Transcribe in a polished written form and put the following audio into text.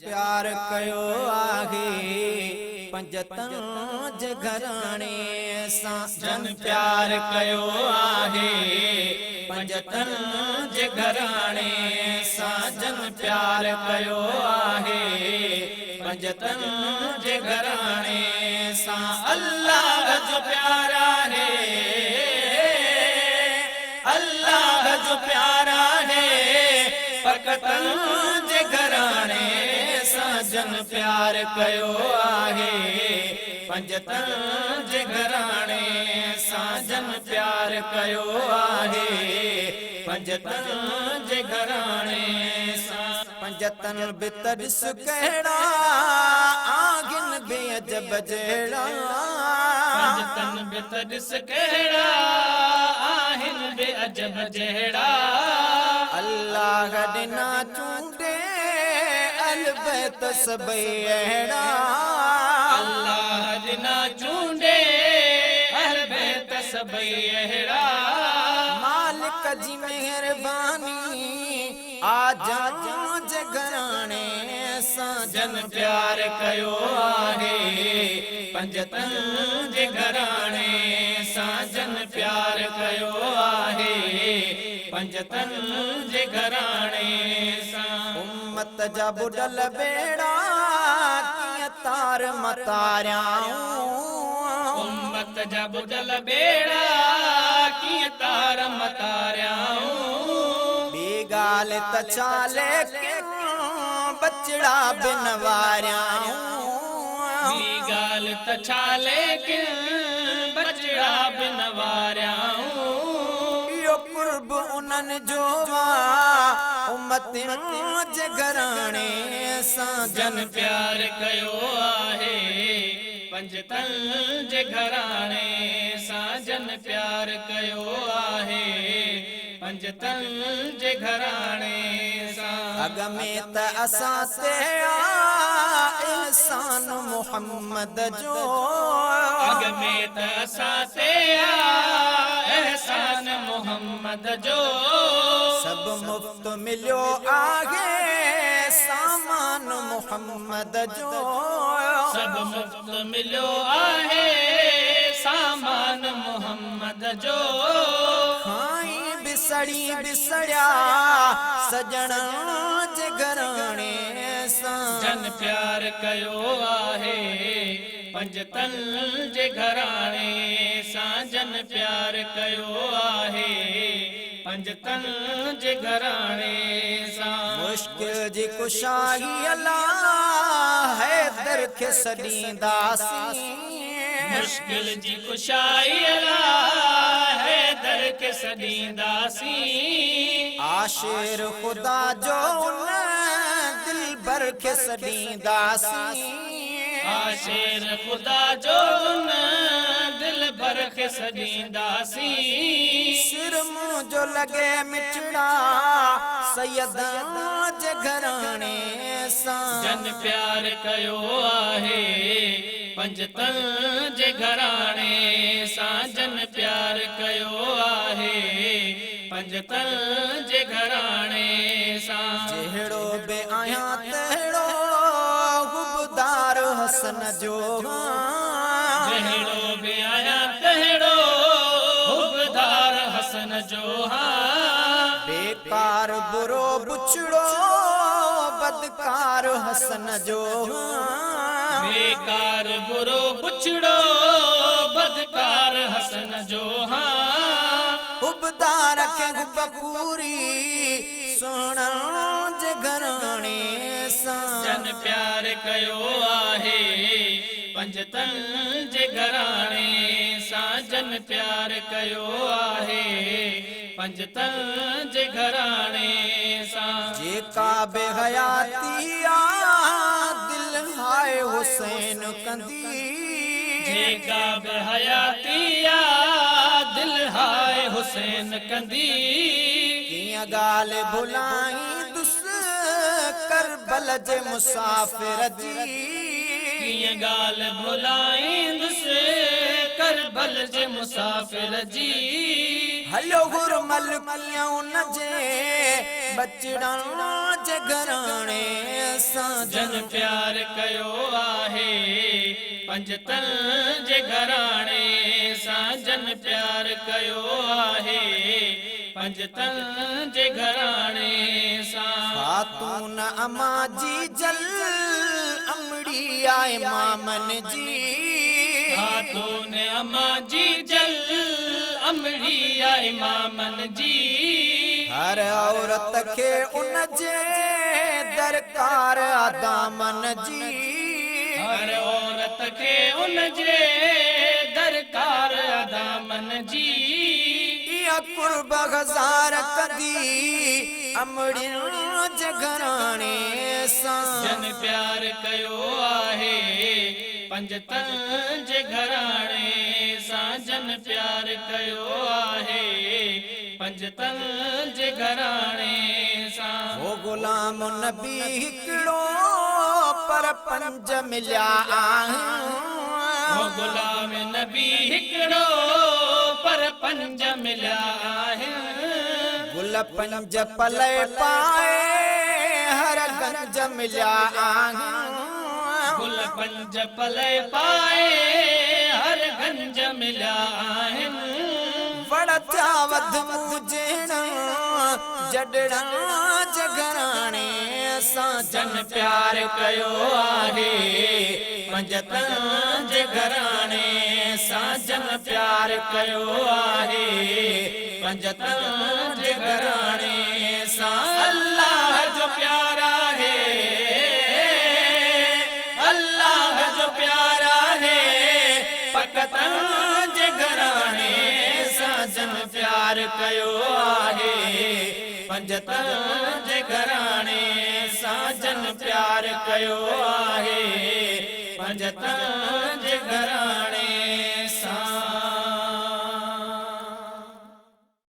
प्यार कयो आहे पंजतन जे घराणे सां। जन प्यार कयो आहे पंजतन जे घराणे सां। जन प्यार कयो आहे पंजतन जे घराणे सां। अल्लाह जो प्यारा है, अल्लाह जो प्यारा है पकतन जे घराणे सां। जन प्यार कयो आहे पंजतन जे घराणे सां। जन प्यार कयो आहे पंजतन जे घराणे सां। पंजतन बित ॾिस कहिड़ा आहिन बेअजब जहिड़ा। पंजतन बित ॾिस कहिड़ा आहिन बेअजब जहिड़ा। अल्लाह ॾिना चूंडे अलबत सभई अहिड़ा। अल्लाह ॾिना चूंडे अलबत सभई अहिड़ा। मालिक जी मेहरबानी आजा जे घराणे सां। जन प्यार कयो आहे पंजतन जे घराणे सां। जन प्यार कयो आहे पंजतन जे घराणे सां। उम्मत जा बुडल बेड़ा कीअं तार मतारियाऊं। उम्मत जा बुडल बेड़ा कीअं तार मतारियाऊं। ॿी ॻाल्हि त चाले बचड़ा बिन वारियाऊं। ॿी ॻाल्हि त छा लेकिन बचड़ा बिन वारियाऊं। इहो कुर्ब उन्हनि जो उम्मतिन जे घराणे सां। जन प्यार कयो आहे पंजतन जे घराणे सां। जन प्यार कयो आहे पंजतन जे घराणे सां। अॻ में त असां ते एहसान मोहम्मद जो। अॻ में त असां ते एहसान मोहम्मद जो। सब मुफ्त मिलियो आहे सामान मोहम्मद जो। सब मुफ्त मिलियो आहे सामान मोहम्मद जो। खाई बिसड़ी बिसड़िया सजण जे घराणे सां। जन प्यार कयो आहे पंजतन जे घराणे सां। जन प्यार कयो आहे पंजतन जे घराणे सां। मुश्किल जी कुशाई अल्लाह हैदर खे सॾींदासीं। मुश्किल जी कुशाई अल्लाह हैदर खे सॾींदासीं। आशिर खुदा जो उन दिलबर खे सॾींदासीं। आशिर खुदा जो उन दिलबर खे सॾींदासीं। सिर मुंहिंजो लॻे मिठड़ा सैयद जे घराणे सां। जन प्यार कयो आहे पंजतन जे घराणे सां। जन प्यार कयो आहे पंजतन जे घराणे सां। जहिड़ो बि आहियां तहिड़ो हुबदार हसन जो। जहिड़ो बि आहियां तहिड़ो हुबदार हसन जो। बेकार बुरो बुछड़ो बदकार हसन जो। बेकार बुरो बुछड़ो बदकार हसन जो। हुबदार खे हुब पूरी सोना जे घराणे सां। जन प्यार कयो आहे पंजतन जे घराणे सां। जन प्यार कयो आहे पंजतन जे घराणे सां। जेका बे हयाती दिल हाय हुसैन कंदी। जेका बि हयाती दिल हाय हुसैन कंदी। कीअं ॻाल्हि भुलाईंदुस करबल जे मुसाफ़िर जी। कीअं ॻाल्हि भुलाईंदुसि करबल जे मुसाफ़िर जी। हलो गुरमल कीअं उन जे बचड़ा जे घराणे सां जन प्यार कयो आहे पंजतन जे घराणे सां जन प्यार कयो आहे पंजतन जे घराणे सां खातून अमा जी जल अमड़ी आए मामन जी खातून अमा जी जल अमड़ी आई मामन जी हर औरत के उन जे दरकार दामन जी हर औरत खे उन जे दरकार दामन जी या कुर्ब गज़ार कदी अमड़ी जे घराणे सां जन प्यार कयो आहे पंजतन जे घराणे सां जन प्यार कयो आहे पंजतन जे घराणे सां वो गुलाम नबी हिकिड़ो पर पंज मिलिया आहिनि ओ गुलाम नबी हिकिड़ो पर पंज मिलिया आहिनि गुल पंज पले पाए हर गंज मिलिया आहिनि गुल पंज पले पाए हर गंज मिलिया आहिनि वड़ थिया वध मुझेणा जडड़ा जे घराणे सां जन प्यार कयो आहे पंजतन जे घराणे सां जन प्यार कयो आहे पंजतन जे घराणे सां अल्लाह जो प्यार आहे अल्लाह जो प्यार आहे पकतन जे घराणे सां जन प्यार कयो आहे पंजतन जे घराणे सां जन प्यार कयो आहे पंजतन